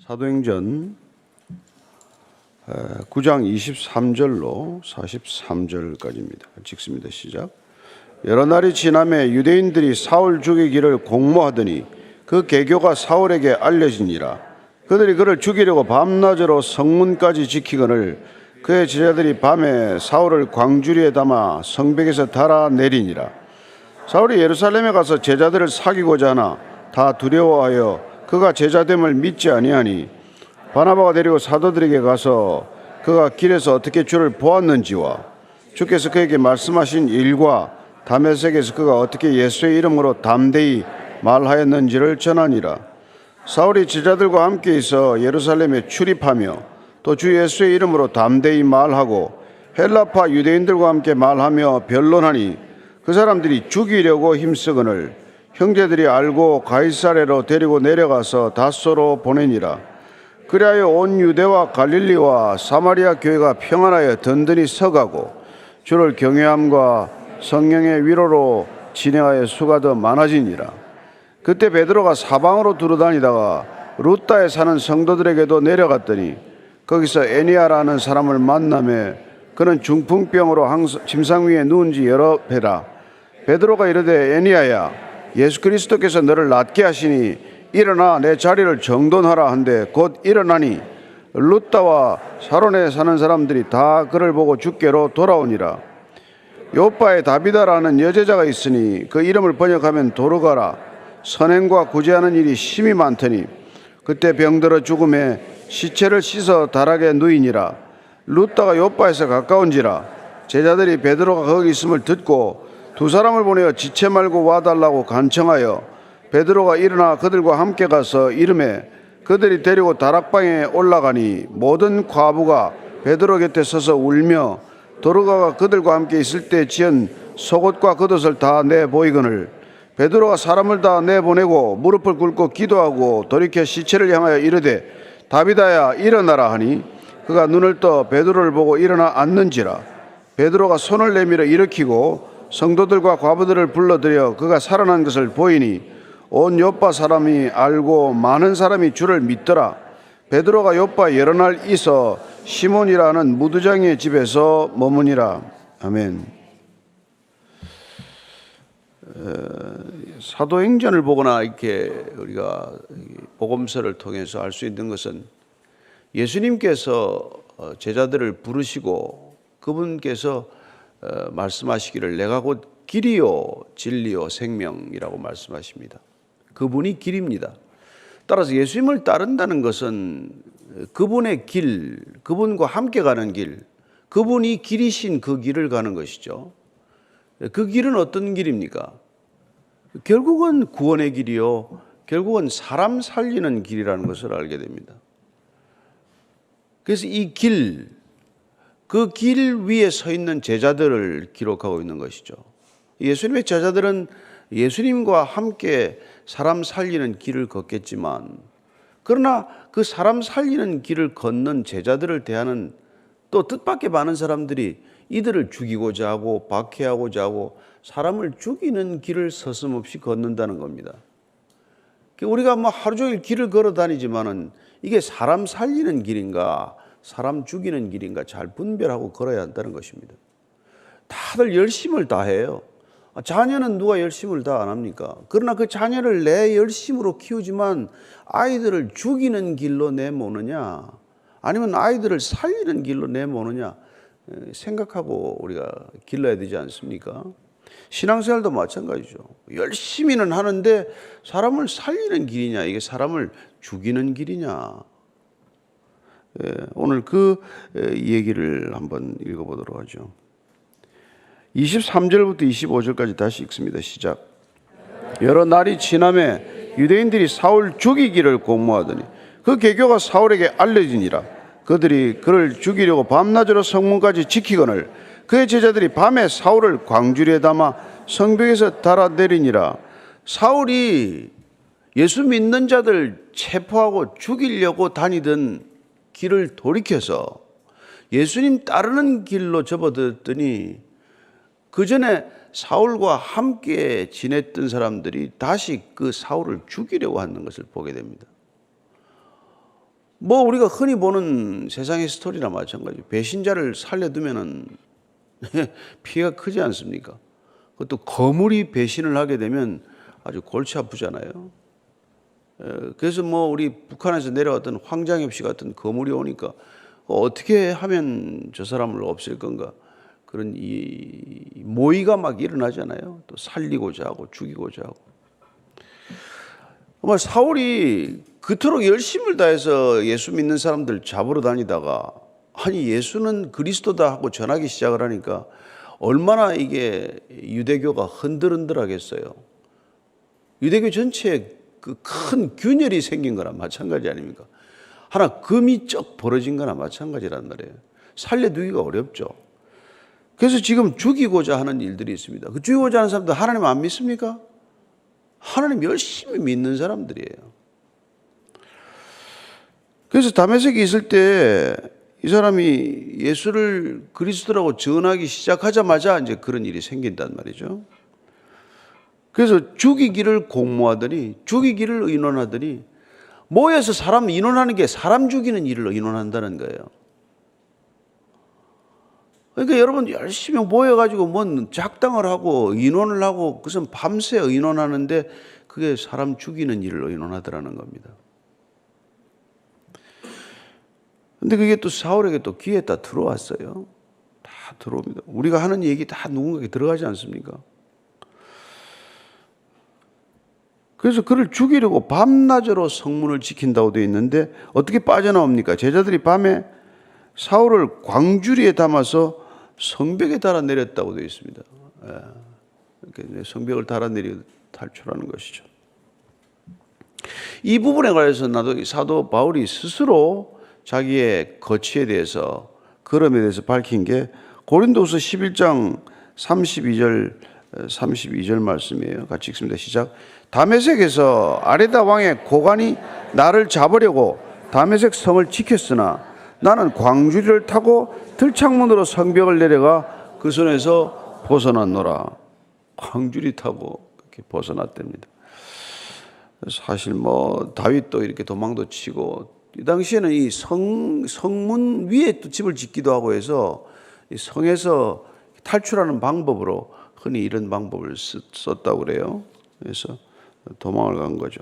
사도행전 9장 23절로 43절까지입니다. 읽습니다. 시작. 여러 날이 지나매 유대인들이 사울 죽이기를 공모하더니 그 계교가 사울에게 알려지니라. 그들이 그를 죽이려고 밤낮으로 성문까지 지키거늘 그의 제자들이 밤에 사울을 광주리에 담아 성벽에서 달아내리니라. 사울이 예루살렘에 가서 제자들을 사귀고자 하나 다 두려워하여 그가 제자됨을 믿지 아니하니 바나바가 데리고 사도들에게 가서 그가 길에서 어떻게 주를 보았는지와 주께서 그에게 말씀하신 일과 다메섹에서 그가 어떻게 예수의 이름으로 담대히 말하였는지를 전하니라. 사울이 제자들과 함께 있어 예루살렘에 출입하며 또 주 예수의 이름으로 담대히 말하고 헬라파 유대인들과 함께 말하며 변론하니 그 사람들이 죽이려고 힘쓰거늘 형제들이 알고 가이사랴로 데리고 내려가서 닷소로 보내니라. 그리하여 온 유대와 갈릴리와 사마리아 교회가 평안하여 든든히 서가고 주를 경외함과 성령의 위로로 진행하여 수가 더 많아지니라. 그때 베드로가 사방으로 두루다니다가 루따에 사는 성도들에게도 내려갔더니 거기서 에니아라는 사람을 만나매 그는 중풍병으로 침상 위에 누운 지 여러 해라. 베드로가 이르되 에니아야 예수 그리스도께서 너를 낫게 하시니 일어나 내 자리를 정돈하라 한데 곧 일어나니 루따와 사론에 사는 사람들이 다 그를 보고 주께로 돌아오니라. 요빠에 다비다라는 여제자가 있으니 그 이름을 번역하면 도르가라. 선행과 구제하는 일이 심히 많더니 그때 병들어 죽음에 시체를 씻어 다락에 누이니라. 루따가 요빠에서 가까운지라 제자들이 베드로가 거기 있음을 듣고 두 사람을 보내어 지체 말고 와달라고 간청하여 베드로가 일어나 그들과 함께 가서 이름에 그들이 데리고 다락방에 올라가니 모든 과부가 베드로 곁에 서서 울며 도르가가 그들과 함께 있을 때 지은 속옷과 겉옷을 다 내보이거늘 베드로가 사람을 다 내보내고 무릎을 꿇고 기도하고 돌이켜 시체를 향하여 이르되 다비다야 일어나라 하니 그가 눈을 떠 베드로를 보고 일어나 앉는지라. 베드로가 손을 내밀어 일으키고 성도들과 과부들을 불러들여 그가 살아난 것을 보이니 온 요빠 사람이 알고 많은 사람이 주를 믿더라. 베드로가 요빠에 여러 날 있어 시몬이라는 무두장의 집에서 머무니라. 아멘. 사도행전을 보거나 이렇게 우리가 복음서를 통해서 알 수 있는 것은 예수님께서 제자들을 부르시고 그분께서 말씀하시기를 내가 곧 길이요 진리요 생명이라고 말씀하십니다. 그분이 길입니다. 따라서 예수님을 따른다는 것은 그분의 길, 그분과 함께 가는 길, 그분이 길이신 그 길을 가는 것이죠. 그 길은 어떤 길입니까? 결국은 구원의 길이요, 결국은 사람 살리는 길이라는 것을 알게 됩니다. 그래서 이 길, 그 길 위에 서 있는 제자들을 기록하고 있는 것이죠. 예수님의 제자들은 예수님과 함께 사람 살리는 길을 걷겠지만 그러나 그 사람 살리는 길을 걷는 제자들을 대하는 또 뜻밖의 많은 사람들이 이들을 죽이고자 하고 박해하고자 하고 사람을 죽이는 길을 서슴없이 걷는다는 겁니다. 우리가 하루 종일 길을 걸어 다니지만은 이게 사람 살리는 길인가 사람 죽이는 길인가 잘 분별하고 걸어야 한다는 것입니다. 다들 열심을 다해요. 자녀는 누가 열심을 다 안 합니까? 그러나 그 자녀를 내 열심으로 키우지만 아이들을 죽이는 길로 내모느냐 아니면 아이들을 살리는 길로 내모느냐 생각하고 우리가 길러야 되지 않습니까? 신앙생활도 마찬가지죠. 열심히는 하는데 사람을 살리는 길이냐 이게 사람을 죽이는 길이냐. 오늘 그 얘기를 한번 읽어보도록 하죠. 23절부터 25절까지 다시 읽습니다. 시작. 여러 날이 지나매 유대인들이 사울 죽이기를 공모하더니 그 계교가 사울에게 알려지니라. 그들이 그를 죽이려고 밤낮으로 성문까지 지키거늘 그의 제자들이 밤에 사울을 광주리에 담아 성벽에서 달아내리니라. 사울이 예수 믿는 자들 체포하고 죽이려고 다니던 길을 돌이켜서 예수님 따르는 길로 접어들었더니 그 전에 사울과 함께 지냈던 사람들이 다시 그 사울을 죽이려고 하는 것을 보게 됩니다. 뭐 우리가 흔히 보는 세상의 스토리나 마찬가지. 배신자를 살려두면은 피해가 크지 않습니까? 그것도 거물이 배신을 하게 되면 아주 골치 아프잖아요. 그래서 뭐 우리 북한에서 내려왔던 황장엽 씨 같은 거물이 오니까 어떻게 하면 저 사람을 없앨 건가, 그런 이 모의가 막 일어나잖아요. 또 살리고자 하고 죽이고자 하고. 정말 사울이 그토록 열심을 다해서 예수 믿는 사람들 잡으러 다니다가 아니 예수는 그리스도다 하고 전하기 시작을 하니까 얼마나 이게 유대교가 흔들흔들하겠어요. 유대교 전체에 그 큰 균열이 생긴 거나 마찬가지 아닙니까? 하나 금이 쩍 벌어진 거나 마찬가지란 말이에요. 살려두기가 어렵죠. 그래서 지금 죽이고자 하는 일들이 있습니다. 그 죽이고자 하는 사람들 하나님 안 믿습니까? 하나님 열심히 믿는 사람들이에요. 그래서 다메섹에 있을 때 이 사람이 예수를 그리스도라고 전하기 시작하자마자 이제 그런 일이 생긴단 말이죠. 그래서 죽이기를 공모하더니, 죽이기를 의논하더니, 모여서 사람 의논하는 게 사람 죽이는 일을 의논한다는 거예요. 그러니까 여러분 열심히 모여가지고 뭔 작당을 하고 의논을 하고 그것은 밤새 의논하는데 그게 사람 죽이는 일을 의논하더라는 겁니다. 근데 그게 또 사울에게 또 귀에 다 들어왔어요. 다 들어옵니다. 우리가 하는 얘기 다 누군가에게 들어가지 않습니까? 그래서 그를 죽이려고 밤낮으로 성문을 지킨다고 되어 있는데 어떻게 빠져나옵니까? 제자들이 밤에 사울을 광주리에 담아서 성벽에 달아 내렸다고 되어 있습니다. 이렇게 성벽을 달아 내리고 탈출하는 것이죠. 이 부분에 관해서 나도 사도 바울이 스스로 자기의 거취에 대해서, 걸음에 대해서 밝힌 게 고린도후서 11장 32절 말씀이에요. 같이 읽습니다. 시작. 다메섹에서 아레다 왕의 고관이 나를 잡으려고 다메섹 성을 지켰으나 나는 광주리를 타고 들창문으로 성벽을 내려가 그 손에서 벗어났노라. 광주리 타고 이렇게 벗어났답니다. 사실 뭐 다윗도 이렇게 도망도 치고, 이 당시에는 이 성문 위에 또 집을 짓기도 하고 해서 이 성에서 탈출하는 방법으로 흔히 이런 방법을 썼다고 그래요. 그래서 도망을 간 거죠.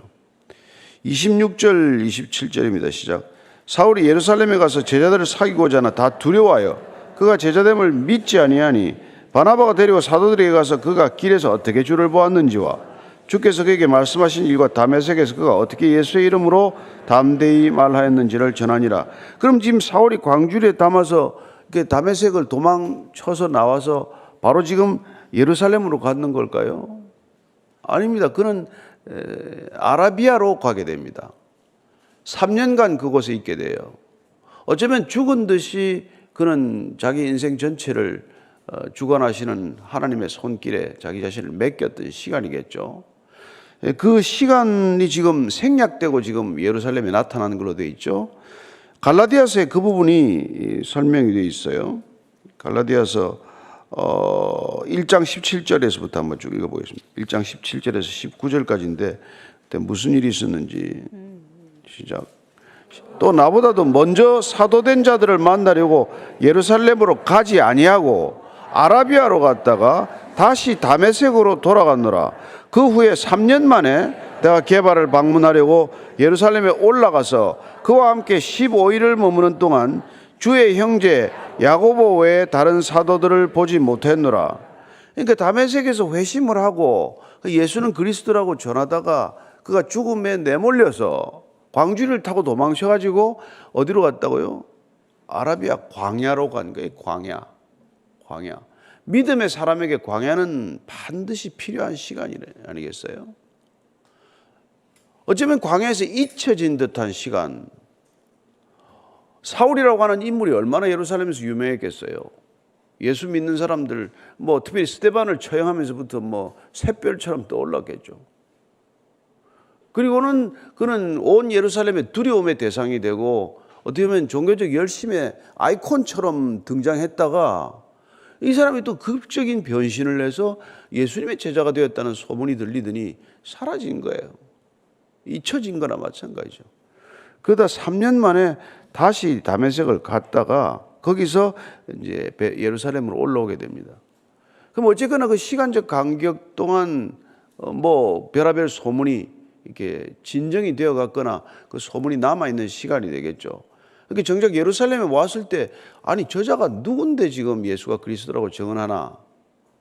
26절 27절입니다. 시작. 사울이 예루살렘에 가서 제자들을 사귀고자 하나 다 두려워하여 그가 제자됨을 믿지 아니하니 바나바가 데리고 사도들에게 가서 그가 길에서 어떻게 주를 보았는지와 주께서 그에게 말씀하신 일과 다메섹에서 그가 어떻게 예수의 이름으로 담대히 말하였는지를 전하니라. 그럼 지금 사울이 광주리에 담아서 다메섹을 도망쳐서 나와서 바로 지금 예루살렘으로 가는 걸까요? 아닙니다. 그는 아라비아로 가게 됩니다. 3년간 그곳에 있게 돼요. 어쩌면 죽은 듯이 그는 자기 인생 전체를 주관하시는 하나님의 손길에 자기 자신을 맡겼던 시간이겠죠. 그 시간이 지금 생략되고 지금 예루살렘에 나타나는 걸로 되어 있죠. 갈라디아서에 그 부분이 설명이 되어 있어요. 갈라디아서 1장 17절에서부터 한번 쭉 읽어보겠습니다. 1장 17절에서 19절까지인데 그때 무슨 일이 있었는지 시작. 또 나보다도 먼저 사도된 자들을 만나려고 예루살렘으로 가지 아니하고 아라비아로 갔다가 다시 다메섹으로 돌아갔노라. 그 후에 3년 만에 내가 게바를 방문하려고 예루살렘에 올라가서 그와 함께 15일을 머무는 동안 주의 형제 야고보 외에 다른 사도들을 보지 못했노라. 그러니까 다메섹에서 회심을 하고 예수는 그리스도라고 전하다가 그가 죽음에 내몰려서 광주리를 타고 도망쳐가지고 어디로 갔다고요? 아라비아 광야로 간 거예요. 광야. 믿음의 사람에게 광야는 반드시 필요한 시간이 아니겠어요? 어쩌면 광야에서 잊혀진 듯한 시간. 사울이라고 하는 인물이 얼마나 예루살렘에서 유명했겠어요. 예수 믿는 사람들, 특별히 스데반을 처형하면서부터 샛별처럼 떠올랐겠죠. 그리고는 그는 온 예루살렘의 두려움의 대상이 되고 어떻게 보면 종교적 열심의 아이콘처럼 등장했다가 이 사람이 또 극적인 변신을 해서 예수님의 제자가 되었다는 소문이 들리더니 사라진 거예요. 잊혀진 거나 마찬가지죠. 그러다 3년 만에 다시 다메섹을 갔다가 거기서 이제 예루살렘으로 올라오게 됩니다. 그럼 어쨌거나 그 시간적 간격 동안 뭐 별의별 소문이 이렇게 진정이 되어 갔거나 그 소문이 남아 있는 시간이 되겠죠. 그러니까 정작 예루살렘에 왔을 때 아니 저자가 누군데 지금 예수가 그리스도라고 증언하나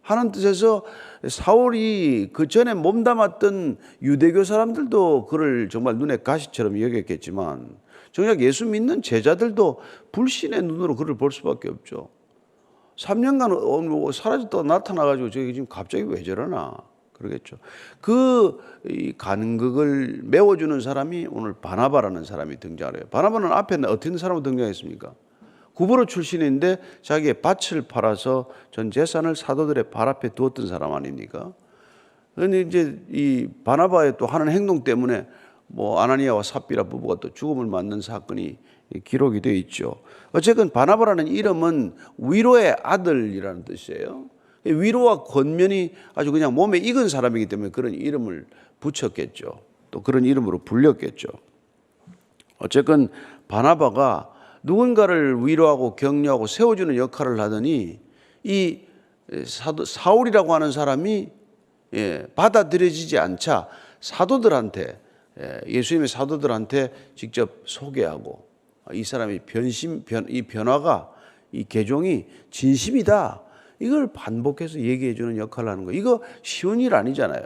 하는 뜻에서 사울이 그 전에 몸담았던 유대교 사람들도 그를 정말 눈에 가시처럼 여겼겠지만 정작 예수 믿는 제자들도 불신의 눈으로 그를 볼 수밖에 없죠. 3년간 사라졌다가 나타나가지고 저기 지금 갑자기 왜 저러나 그러겠죠. 그 간극을 메워주는 사람이 오늘 바나바라는 사람이 등장해요. 바나바는 앞에 어떤 사람으로 등장했습니까? 구브로 출신인데 자기의 밭을 팔아서 전 재산을 사도들의 발 앞에 두었던 사람 아닙니까? 그런데 이제 이 바나바의 또 하는 행동 때문에 뭐 아나니아와 삽비라 부부가 또 죽음을 맞는 사건이 기록이 되어 있죠. 어쨌든 바나바라는 이름은 위로의 아들이라는 뜻이에요. 위로와 권면이 아주 그냥 몸에 익은 사람이기 때문에 그런 이름을 붙였겠죠. 또 그런 이름으로 불렸겠죠. 어쨌든 바나바가 누군가를 위로하고 격려하고 세워주는 역할을 하더니 이 사울이라고 하는 사람이 받아들여지지 않자 사도들한테 예수님의 사도들한테 직접 소개하고 이 사람이 이 변화가 이 개종이 진심이다. 이걸 반복해서 얘기해 주는 역할을 하는 거예요. 이거 쉬운 일 아니잖아요.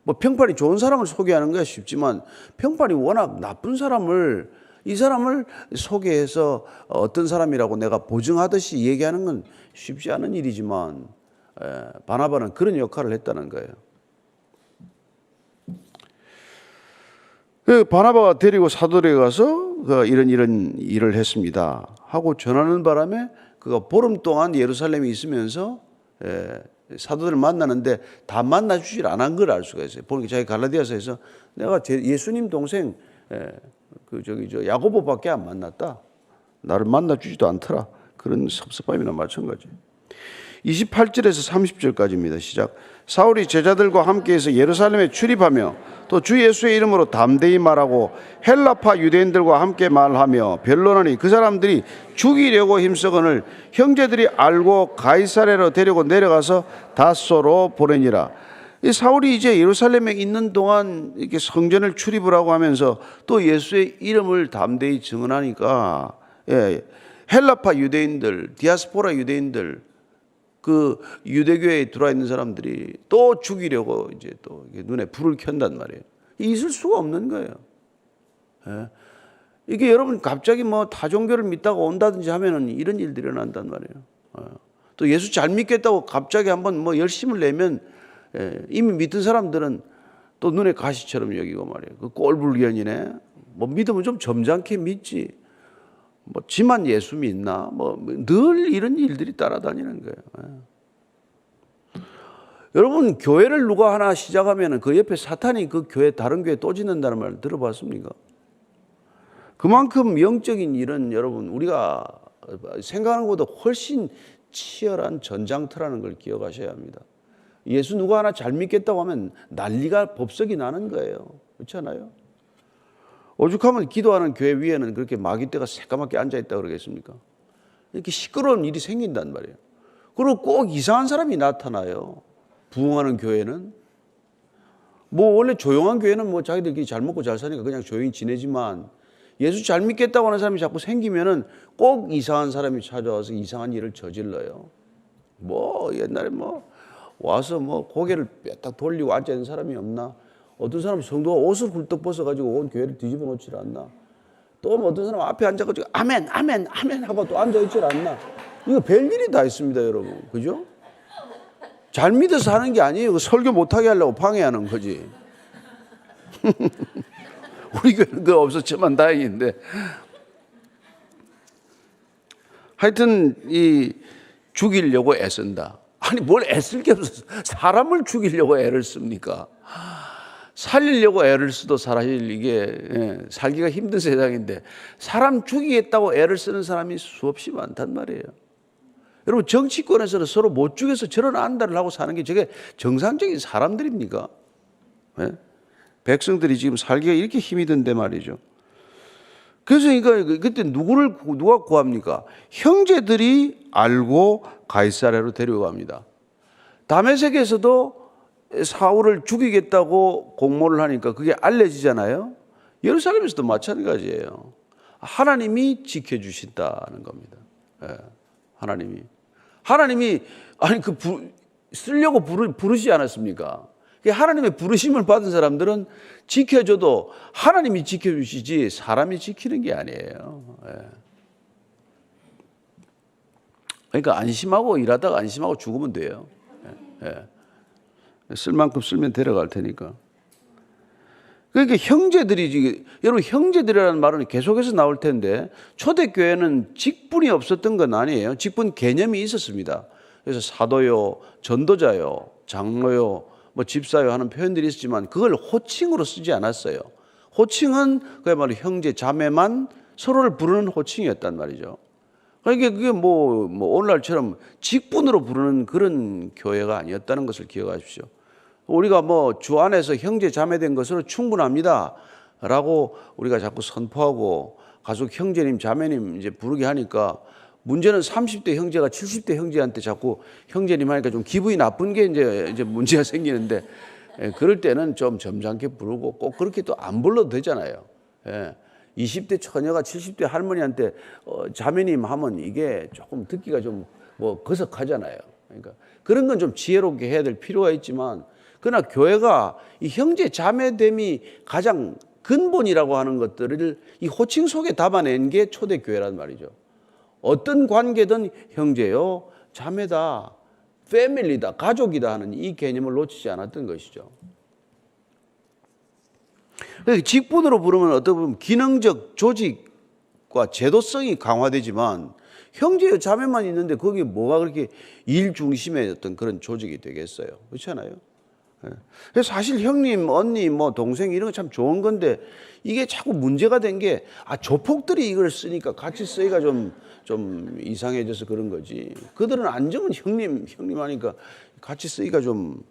뭐 평판이 좋은 사람을 소개하는 거야 쉽지만 평판이 워낙 나쁜 사람을 이 사람을 소개해서 어떤 사람이라고 내가 보증하듯이 얘기하는 건 쉽지 않은 일이지만 바나바는 그런 역할을 했다는 거예요. 바나바가 데리고 사도들에 가서 이런 일을 했습니다 하고 전하는 바람에 그가 보름 동안 예루살렘에 있으면서 사도들을 만나는데 다 만나주질 않은 걸 알 수가 있어요. 보니까 자기 갈라디아서에서 내가 예수님 동생 야고보밖에 안 만났다. 나를 만나주지도 않더라. 그런 섭섭함이나 마찬가지. 28절에서 30절까지입니다. 시작. 사울이 제자들과 함께해서 예루살렘에 출입하며 또 주 예수의 이름으로 담대히 말하고 헬라파 유대인들과 함께 말하며 변론하니 그 사람들이 죽이려고 힘쓰거늘 형제들이 알고 가이사랴로 데리고 내려가서 다소로 보내니라. 이 사울이 이제 예루살렘에 있는 동안 이렇게 성전을 출입을 하고 하면서 또 예수의 이름을 담대히 증언하니까 헬라파 유대인들, 디아스포라 유대인들, 그 유대교에 들어와 있는 사람들이 또 죽이려고 이제 또 눈에 불을 켠단 말이에요. 있을 수가 없는 거예요. 이게 여러분 갑자기 뭐 타종교를 믿다가 온다든지 하면은 이런 일들이 일어난단 말이에요. 또 예수 잘 믿겠다고 갑자기 한번 뭐 열심을 내면 이미 믿은 사람들은 또 눈에 가시처럼 여기고 말이에요. 그 꼴불견이네. 뭐 믿으면 좀 점잖게 믿지. 뭐 지만 예수 믿나? 뭐 늘 이런 일들이 따라다니는 거예요. 여러분 교회를 누가 하나 시작하면 그 옆에 사탄이 그 교회 다른 교회 또 짓는다는 말 들어봤습니까? 그만큼 영적인 일은 여러분 우리가 생각하는 것보다 훨씬 치열한 전장터라는 걸 기억하셔야 합니다. 예수 누가 하나 잘 믿겠다고 하면 난리가 법석이 나는 거예요. 그렇지 않아요? 오죽하면 기도하는 교회 위에는 그렇게 마귀떼가 새까맣게 앉아있다고 그러겠습니까? 이렇게 시끄러운 일이 생긴단 말이에요. 그리고 꼭 이상한 사람이 나타나요. 부흥하는 교회는. 뭐 원래 조용한 교회는 뭐 자기들끼리 잘 먹고 잘 사니까 그냥 조용히 지내지만 예수 잘 믿겠다고 하는 사람이 자꾸 생기면은 꼭 이상한 사람이 찾아와서 이상한 일을 저질러요. 뭐 옛날에 뭐 와서 뭐 고개를 딱 돌리고 앉아있는 사람이 없나? 어떤 사람 성도가 옷을 훌떡 벗어가지고 온 교회를 뒤집어 놓질 않나? 또 어떤 사람 앞에 앉아가지고 아멘 아멘 아멘 하고 또 앉아있질 않나? 이거 별일이 다 있습니다 여러분. 그죠? 잘 믿어서 하는 게 아니에요. 설교 못하게 하려고 방해하는 거지. 우리 교회는 그거 없었지만 다행인데. 하여튼 이 죽이려고 애쓴다. 아니 뭘 애쓸 게 없어서 사람을 죽이려고 애를 씁니까? 살리려고 애를 써도 사실 이게 살기가 힘든 세상인데 사람 죽이겠다고 애를 쓰는 사람이 수없이 많단 말이에요. 여러분 정치권에서는 서로 못 죽여서 저런 안달을 하고 사는 게 저게 정상적인 사람들입니까? 백성들이 지금 살기가 이렇게 힘이 든데 말이죠. 그래서 그러니까 그때 누가 구합니까? 형제들이 알고 가이사랴로 데려갑니다. 다메섹에서도 사울을 죽이겠다고 공모를 하니까 그게 알려지잖아요. 예루살렘에서도 마찬가지예요. 하나님이 지켜주신다는 겁니다. 예, 하나님이 아니 쓰려고 부르시지 않았습니까? 하나님의 부르심을 받은 사람들은 지켜줘도 하나님이 지켜주시지 사람이 지키는 게 아니에요. 예. 그러니까 안심하고 일하다가 안심하고 죽으면 돼요. 예. 쓸 만큼 쓸면 데려갈 테니까. 그러니까 형제들이, 여러분 형제들이라는 말은 계속해서 나올 텐데 초대교회는 직분이 없었던 건 아니에요. 직분 개념이 있었습니다. 그래서 사도요, 전도자요, 장로요, 뭐 집사요 하는 표현들이 있었지만 그걸 호칭으로 쓰지 않았어요. 호칭은 그야말로 형제, 자매만 서로를 부르는 호칭이었단 말이죠. 그러니까 그게 뭐 오늘날처럼 직분으로 부르는 그런 교회가 아니었다는 것을 기억하십시오. 우리가 뭐 주 안에서 형제 자매된 것으로 충분합니다 라고 우리가 자꾸 선포하고 가족 형제님 자매님 이제 부르게 하니까 문제는 30대 형제가 70대 형제한테 자꾸 형제님 하니까 좀 기분이 나쁜 게 이제 문제가 생기는데, 그럴 때는 좀 점잖게 부르고 꼭 그렇게 또 안 불러도 되잖아요. 20대 처녀가 70대 할머니한테 자매님 하면 이게 조금 듣기가 좀 뭐 거석하잖아요. 그러니까 그런 건 좀 지혜롭게 해야 될 필요가 있지만, 그러나 교회가 이 형제 자매됨이 가장 근본이라고 하는 것들을 이 호칭 속에 담아낸 게 초대교회란 말이죠. 어떤 관계든 형제요, 자매다, 패밀리다, 가족이다 하는 이 개념을 놓치지 않았던 것이죠. 직분으로 부르면 어떻게 보면 기능적 조직과 제도성이 강화되지만 형제요, 자매만 있는데 거기 뭐가 그렇게 일 중심의 어떤 그런 조직이 되겠어요. 그렇지 않아요? 그래서 사실 형님, 언니, 뭐 동생 이런 거 참 좋은 건데 이게 자꾸 문제가 된 게 조폭들이 이걸 쓰니까 같이 쓰기가 좀 이상해져서 그런 거지. 그들은 안정은 형님 하니까 같이 쓰기가 좀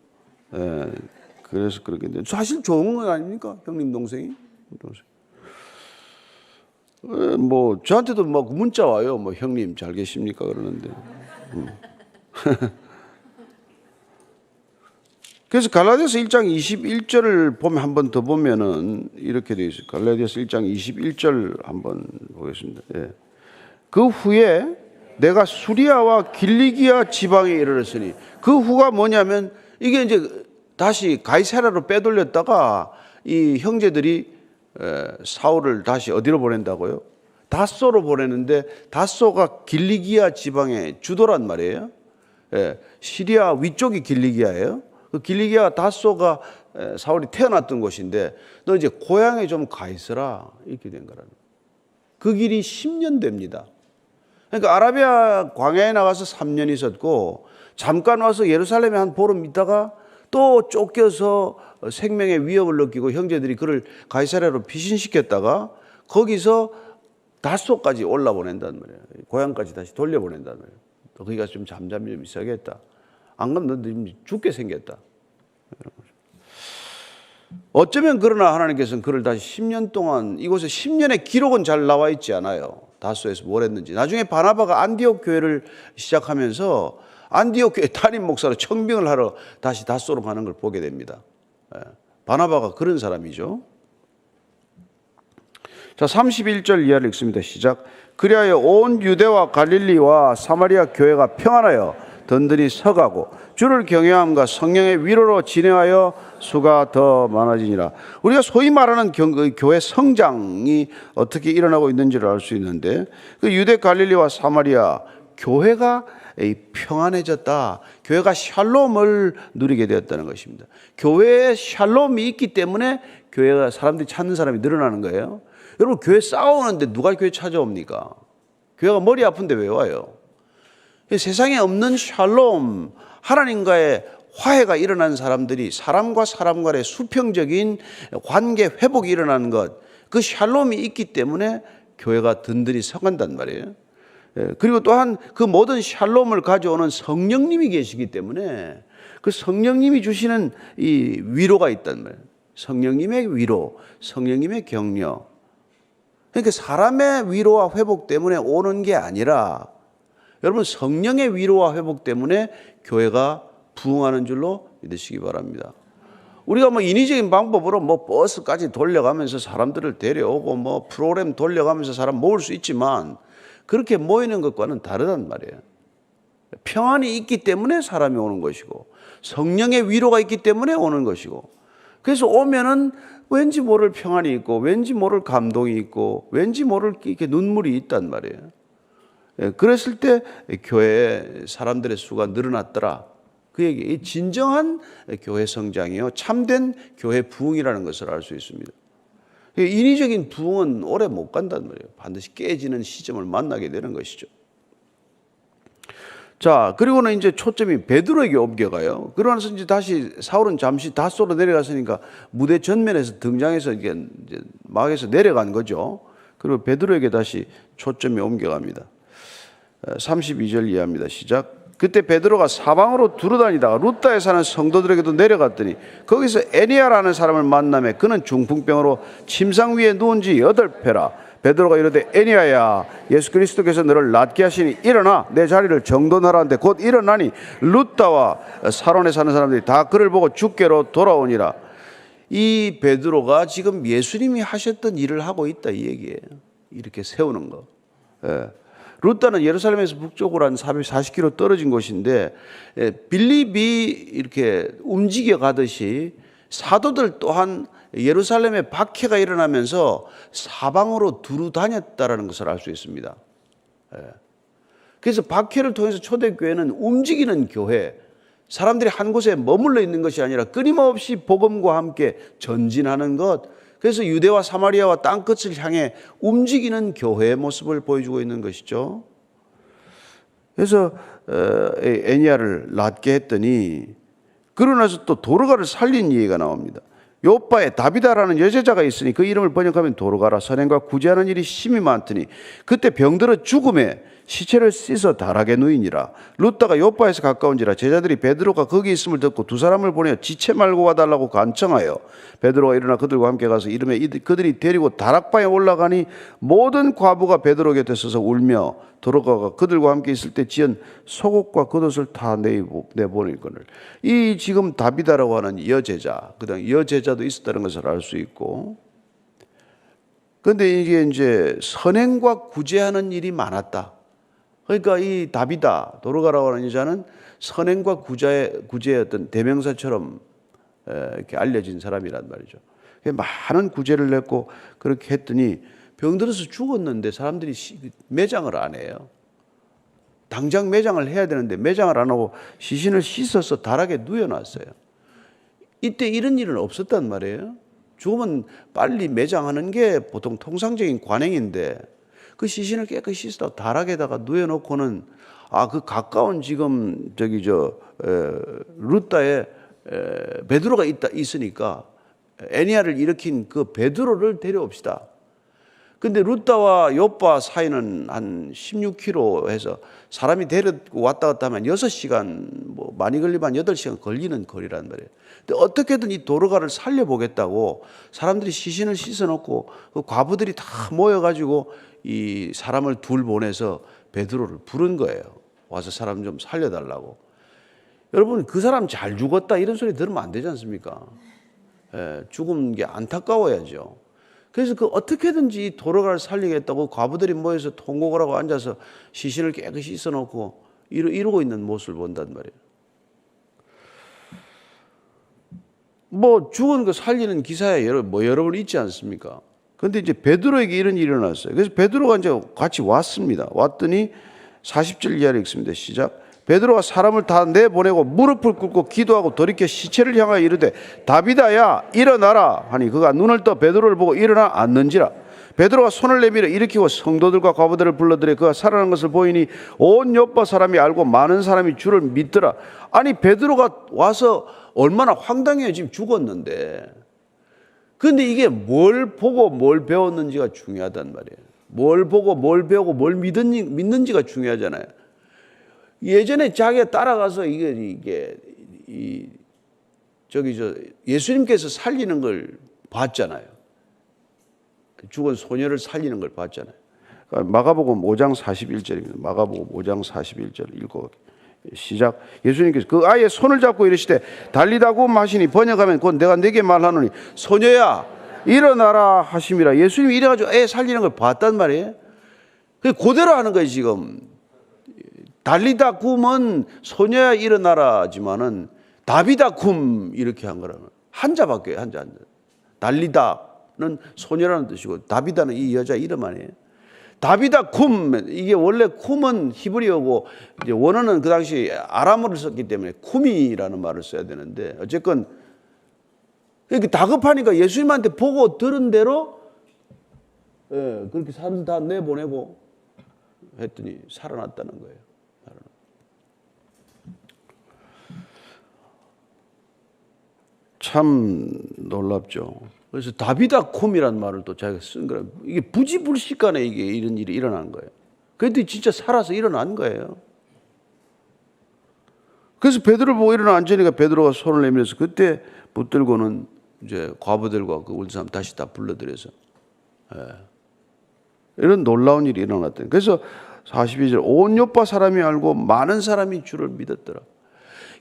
그래서 그렇게 돼. 사실 좋은 건 아닙니까? 형님, 동생이. 뭐 저한테도 막 문자 와요. 뭐 형님 잘 계십니까? 그러는데. 그래서 갈라디아서 1장 21절을 보면 한 번 더 보면은 이렇게 되어 있어요. 갈라디아서 1장 21절 한번 보겠습니다. 예. 그 후에 내가 수리아와 길리기아 지방에 이르렀으니, 그 후가 뭐냐면 이게 이제 다시 가이사랴로 빼돌렸다가 이 형제들이 사울을 다시 어디로 보낸다고요? 다소로 보내는데, 다소가 길리기아 지방의 주도란 말이에요. 시리아 위쪽이 길리기아예요. 그 길리기아 다소가 사울이 태어났던 곳인데, 너 이제 고향에 좀 가 있어라 이렇게 된 거라는. 그 길이 10년 됩니다. 그러니까 아라비아 광야에 나가서 3년 있었고, 잠깐 와서 예루살렘에 한 보름 있다가 또 쫓겨서 생명의 위협을 느끼고 형제들이 그를 가이사랴로 피신시켰다가 거기서 다소까지 올라보낸단 말이에요. 고향까지 다시 돌려보낸단 말이에요. 또 거기가 좀 잠잠히 좀 있어야겠다. 안 그러면 너 죽게 생겼다. 어쩌면 그러나 하나님께서는 그를 다시 10년 동안, 이곳에 10년의 기록은 잘 나와 있지 않아요. 다소에서 뭘 했는지. 나중에 바나바가 안디옥 교회를 시작하면서 안디옥 교회 담임 목사로 청빙을 하러 다시 다소로 가는 걸 보게 됩니다. 바나바가 그런 사람이죠. 자, 31절 이하를 읽습니다. 시작. 그리하여 온 유대와 갈릴리와 사마리아 교회가 평안하여 든든히 서가고 주를 경외함과 성령의 위로로 진행하여 수가 더 많아지니라. 우리가 소위 말하는 교회 성장이 어떻게 일어나고 있는지를 알 수 있는데, 그 유대 갈릴리와 사마리아 교회가 평안해졌다. 교회가 샬롬을 누리게 되었다는 것입니다. 교회에 샬롬이 있기 때문에 교회가 사람들이 찾는 사람이 늘어나는 거예요. 여러분, 교회 싸우는데 누가 교회 찾아옵니까? 교회가 머리 아픈데 왜 와요? 세상에 없는 샬롬, 하나님과의 화해가 일어난 사람들이, 사람과 사람 간의 수평적인 관계 회복이 일어나는 것, 그 샬롬이 있기 때문에 교회가 든든히 서간단 말이에요. 그리고 또한 그 모든 샬롬을 가져오는 성령님이 계시기 때문에 그 성령님이 주시는 이 위로가 있단 말이에요. 성령님의 위로, 성령님의 격려. 그러니까 사람의 위로와 회복 때문에 오는 게 아니라 여러분 성령의 위로와 회복 때문에 교회가 부흥하는 줄로 믿으시기 바랍니다. 우리가 뭐 인위적인 방법으로 뭐 버스까지 돌려가면서 사람들을 데려오고 뭐 프로그램 돌려가면서 사람 모을 수 있지만 그렇게 모이는 것과는 다르단 말이에요. 평안이 있기 때문에 사람이 오는 것이고 성령의 위로가 있기 때문에 오는 것이고 그래서 오면은 왠지 모를 평안이 있고 왠지 모를 감동이 있고 왠지 모를 이렇게 눈물이 있단 말이에요. 그랬을 때 교회에 사람들의 수가 늘어났더라. 그 얘기, 진정한 교회 성장이요 참된 교회 부흥이라는 것을 알 수 있습니다. 인위적인 부흥은 오래 못 간단 말이에요. 반드시 깨지는 시점을 만나게 되는 것이죠. 자, 그리고는 이제 초점이 베드로에게 옮겨가요. 그러고 나서 이제 다시 사울은 잠시 닷소로 내려갔으니까 무대 전면에서 등장해서 이제 막에서 내려간 거죠. 그리고 베드로에게 다시 초점이 옮겨갑니다. 32절 이해합니다. 시작. 그때 베드로가 사방으로 두루다니다가 루다에 사는 성도들에게도 내려갔더니 거기서 에니야라는 사람을 만나매 그는 중풍병으로 침상 위에 누운 지 8회라. 베드로가 이르되 에니야야 예수 그리스도께서 너를 낫게 하시니 일어나 내 자리를 정돈하라는데 곧 일어나니 루다와 사론에 사는 사람들이 다 그를 보고 주께로 돌아오니라. 이 베드로가 지금 예수님이 하셨던 일을 하고 있다 이 얘기예요. 이렇게 세우는 거. 예. 루다는 예루살렘에서 북쪽으로 한 440km 떨어진 곳인데 빌립이 이렇게 움직여 가듯이 사도들 또한 예루살렘에 박해가 일어나면서 사방으로 두루 다녔다라는 것을 알 수 있습니다. 그래서 박해를 통해서 초대교회는 움직이는 교회, 사람들이 한 곳에 머물러 있는 것이 아니라 끊임없이 복음과 함께 전진하는 것, 그래서 유대와 사마리아와 땅끝을 향해 움직이는 교회의 모습을 보여주고 있는 것이죠. 그래서 에니야를 낫게 했더니 그러고 나서 또 도르가를 살린 얘기가 나옵니다. 요바에 다비다라는 여제자가 있으니 그 이름을 번역하면 도르가라. 선행과 구제하는 일이 심히 많더니 그때 병들어 죽음에 시체를 씻어 달하게 누이니라. 루다가 요바에서 가까운지라 제자들이 베드로가 거기 있음을 듣고 두 사람을 보내어 지체 말고 와달라고 간청하여 베드로가 일어나 그들과 함께 가서 이름에 그들이 데리고 다락방에 올라가니 모든 과부가 베드로 곁에 서서 울며 도르가가 그들과 함께 있을 때 지은 속옷과 겉옷을 다 내보내거늘. 이 지금 다비다라고 하는 여제자, 그다음 여제자도 있었다는 것을 알 수 있고, 그런데 이게 이제 선행과 구제하는 일이 많았다. 그러니까 이 다비다, 도르가라고 하는 여자는 선행과 구제의 어떤 대명사처럼 이렇게 알려진 사람이란 말이죠. 많은 구제를 냈고 그렇게 했더니 병들어서 죽었는데 사람들이 매장을 안 해요. 당장 매장을 해야 되는데 매장을 안 하고 시신을 씻어서 다락에 누워놨어요. 이때 이런 일은 없었단 말이에요. 죽으면 빨리 매장하는 게 보통 통상적인 관행인데 그 시신을 깨끗이 씻어 다락에다가 누워놓고는 그 가까운 지금 루다에 베드로가 있으니까 에니야를 일으킨 그 베드로를 데려옵시다. 근데 루다와 요바 사이는 한 16km 해서 사람이 데리고 왔다 갔다 하면 6시간, 뭐 많이 걸리면 8시간 걸리는 거리란 말이에요. 근데 어떻게든 이 도르가를 살려보겠다고 사람들이 시신을 씻어놓고 그 과부들이 다 모여가지고 이 사람을 둘 보내서 베드로를 부른 거예요. 와서 사람 좀 살려달라고. 여러분, 그 사람 잘 죽었다 이런 소리 들으면 안 되지 않습니까? 죽은 게 안타까워야죠. 그래서 그 어떻게든지 도르가를 살리겠다고 과부들이 모여서 통곡을 하고 앉아서 시신을 깨끗이 씻어놓고 이러고 있는 모습을 본단 말이에요. 뭐 죽은 거 살리는 기사에 여러 번 있지 않습니까? 그런데 이제 베드로에게 이런 일이 일어났어요. 그래서 베드로가 이제 같이 왔습니다. 왔더니 40절 이하를 읽습니다. 시작. 베드로가 사람을 다 내보내고 무릎을 꿇고 기도하고 돌이켜 시체를 향하여 이르되 다비다야 일어나라 하니 그가 눈을 떠 베드로를 보고 일어나 앉는지라. 베드로가 손을 내밀어 일으키고 성도들과 과부들을 불러들여 그가 살아난 것을 보이니 온 요파 사람이 알고 많은 사람이 주를 믿더라. 아니 베드로가 와서 얼마나 황당해요. 지금 죽었는데. 그런데 이게 뭘 보고 뭘 배웠는지가 중요하단 말이에요. 뭘 보고 뭘 배우고 뭘 믿는지가 중요하잖아요. 예전에 자기가 따라가서 예수님께서 살리는 걸 봤잖아요. 죽은 소녀를 살리는 걸 봤잖아요. 그러니까 마가복음 5장 41절입니다. 마가복음 5장 41절 읽고 시작. 예수님께서 그 아이의 손을 잡고 이르시되 달리다고 하시니 번역하면 곧 내가 네게 말하노니 소녀야 일어나라 하심이라. 예수님이 이래가지고 애 살리는 걸 봤단 말이에요. 그대로 하는 거예요. 지금 달리다 쿰은 소녀야 일어나라지만은 다비다 쿰 이렇게 한 거라면 한자밖에 한자. 달리다는 소녀라는 뜻이고 다비다는 이 여자 이름 아니에요. 다비다 쿰, 이게 원래 쿰은 히브리어고 이제 원어는 그 당시 아람어를 썼기 때문에 쿰이라는 말을 써야 되는데 어쨌건 이렇게 다급하니까 예수님한테 보고 들은 대로 그렇게 사람들 다 내보내고 했더니 살아났다는 거예요. 참 놀랍죠. 그래서 다비다 쿰이라는 말을 또 자기가 쓴 거예요. 이게 부지불식간에 이게 이런 일이 일어난 거예요. 그랬더니 진짜 살아서 일어난 거예요. 그래서 베드로를 보고 일어나 앉으니까 베드로가 손을 내밀어서 그때 붙들고는 이제 과부들과 그 온 사람 다시 다 불러들여서 이런 놀라운 일이 일어났더니 그래서 42절 온 요파 사람이 알고 많은 사람이 주를 믿었더라.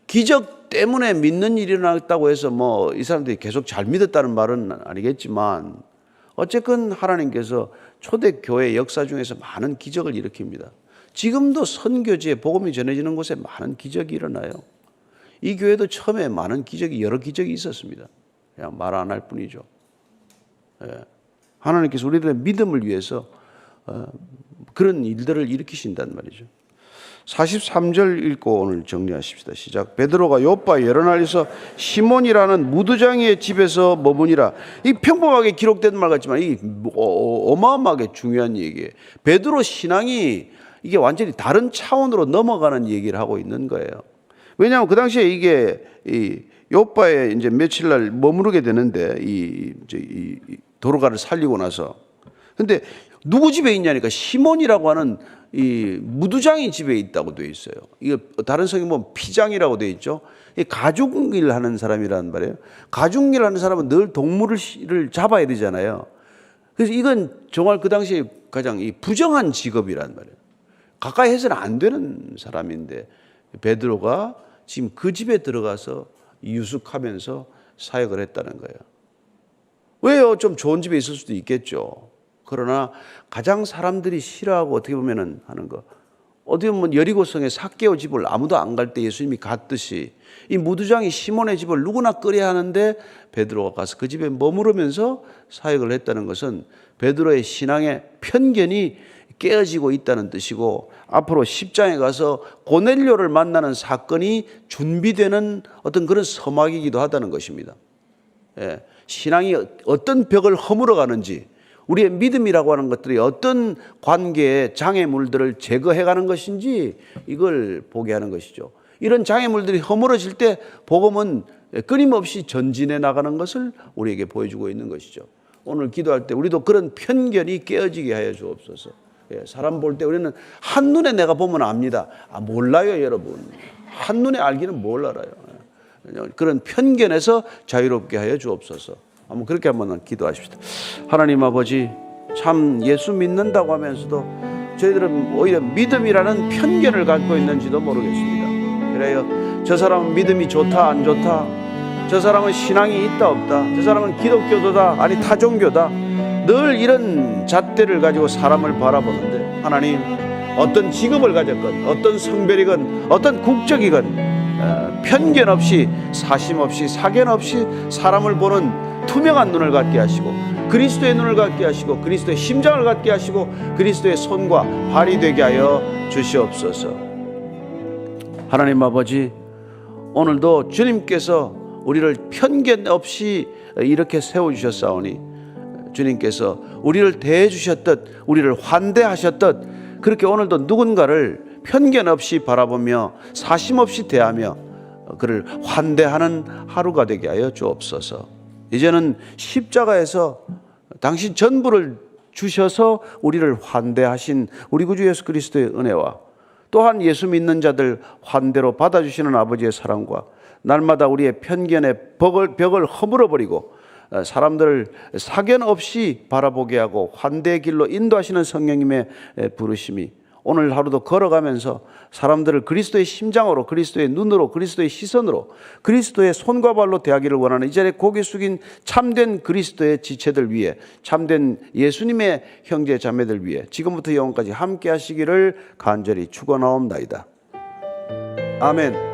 기적 때문에 믿는 일이 일어났다고 해서 뭐 이 사람들이 계속 잘 믿었다는 말은 아니겠지만 어쨌건 하나님께서 초대교회 역사 중에서 많은 기적을 일으킵니다. 지금도 선교지에 복음이 전해지는 곳에 많은 기적이 일어나요. 이 교회도 처음에 많은 기적이 여러 기적이 있었습니다. 그냥 말 안 할 뿐이죠. 하나님께서 우리들의 믿음을 위해서 그런 일들을 일으키신단 말이죠. 43절 읽고 오늘 정리하십시다. 시작. 베드로가 요파에 여러 날에서 시몬이라는 무두장이의 집에서 머무니라. 이 평범하게 기록된 말 같지만 이 어마어마하게 중요한 얘기예요. 베드로 신앙이 이게 완전히 다른 차원으로 넘어가는 얘기를 하고 있는 거예요. 왜냐하면 그 당시에 이게 이 요파에 이제 며칠 날 머무르게 되는데 이 도로가를 살리고 나서 근데 누구 집에 있냐니까 시몬이라고 하는 이 무두장이 집에 있다고 되어 있어요. 이거 다른 성경 보면 피장이라고 되어 있죠. 이 가죽일 하는 사람이란 말이에요. 가죽일 하는 사람은 늘 동물을 잡아야 되잖아요. 그래서 이건 정말 그 당시에 가장 이 부정한 직업이란 말이에요. 가까이 해서는 안 되는 사람인데 베드로가 지금 그 집에 들어가서 유숙하면서 사역을 했다는 거예요. 왜요? 좀 좋은 집에 있을 수도 있겠죠. 그러나 가장 사람들이 싫어하고 어떻게 보면은 하는 거 어떻게 보면 여리고성의 삭개오 집을 아무도 안 갈 때 예수님이 갔듯이 이 무두장이 시몬의 집을 누구나 끌어야 하는데 베드로가 가서 그 집에 머무르면서 사역을 했다는 것은 베드로의 신앙의 편견이 깨어지고 있다는 뜻이고 앞으로 10장에 가서 고넬료를 만나는 사건이 준비되는 어떤 그런 서막이기도 하다는 것입니다. 신앙이 어떤 벽을 허물어 가는지 우리의 믿음이라고 하는 것들이 어떤 관계의 장애물들을 제거해가는 것인지 이걸 보게 하는 것이죠. 이런 장애물들이 허물어질 때 복음은 끊임없이 전진해 나가는 것을 우리에게 보여주고 있는 것이죠. 오늘 기도할 때 우리도 그런 편견이 깨어지게 하여 주옵소서. 사람 볼 때 우리는 한눈에 내가 보면 압니다. 몰라요 여러분. 한눈에 알기는 뭘 알아요. 그런 편견에서 자유롭게 하여 주옵소서. 한번 그렇게 한번 기도하십시다. 하나님 아버지, 참 예수 믿는다고 하면서도 저희들은 오히려 믿음이라는 편견을 갖고 있는지도 모르겠습니다. 그래요, 저 사람은 믿음이 좋다 안 좋다, 저 사람은 신앙이 있다 없다, 저 사람은 기독교도다 아니 타종교다, 늘 이런 잣대를 가지고 사람을 바라보는데 하나님, 어떤 직업을 가졌건 어떤 성별이건 어떤 국적이건 편견 없이 사심 없이 사견 없이 사람을 보는 투명한 눈을 갖게 하시고 그리스도의 눈을 갖게 하시고 그리스도의 심장을 갖게 하시고 그리스도의 손과 발이 되게 하여 주시옵소서. 하나님 아버지, 오늘도 주님께서 우리를 편견 없이 이렇게 세워주셨사오니 주님께서 우리를 대해주셨듯 우리를 환대하셨듯 그렇게 오늘도 누군가를 편견 없이 바라보며 사심 없이 대하며 그를 환대하는 하루가 되게 하여 주옵소서. 이제는 십자가에서 당신 전부를 주셔서 우리를 환대하신 우리 구주 예수 그리스도의 은혜와 또한 예수 믿는 자들 환대로 받아주시는 아버지의 사랑과 날마다 우리의 편견의 벽을 허물어버리고 사람들을 사견 없이 바라보게 하고 환대의 길로 인도하시는 성령님의 부르심이 오늘 하루도 걸어가면서 사람들을 그리스도의 심장으로, 그리스도의 눈으로, 그리스도의 시선으로, 그리스도의 손과 발로 대하기를 원하는 이 자리에 고개 숙인 참된 그리스도의 지체들 위해, 참된 예수님의 형제 자매들 위해 지금부터 영원까지 함께 하시기를 간절히 축원하옵나이다. 아멘.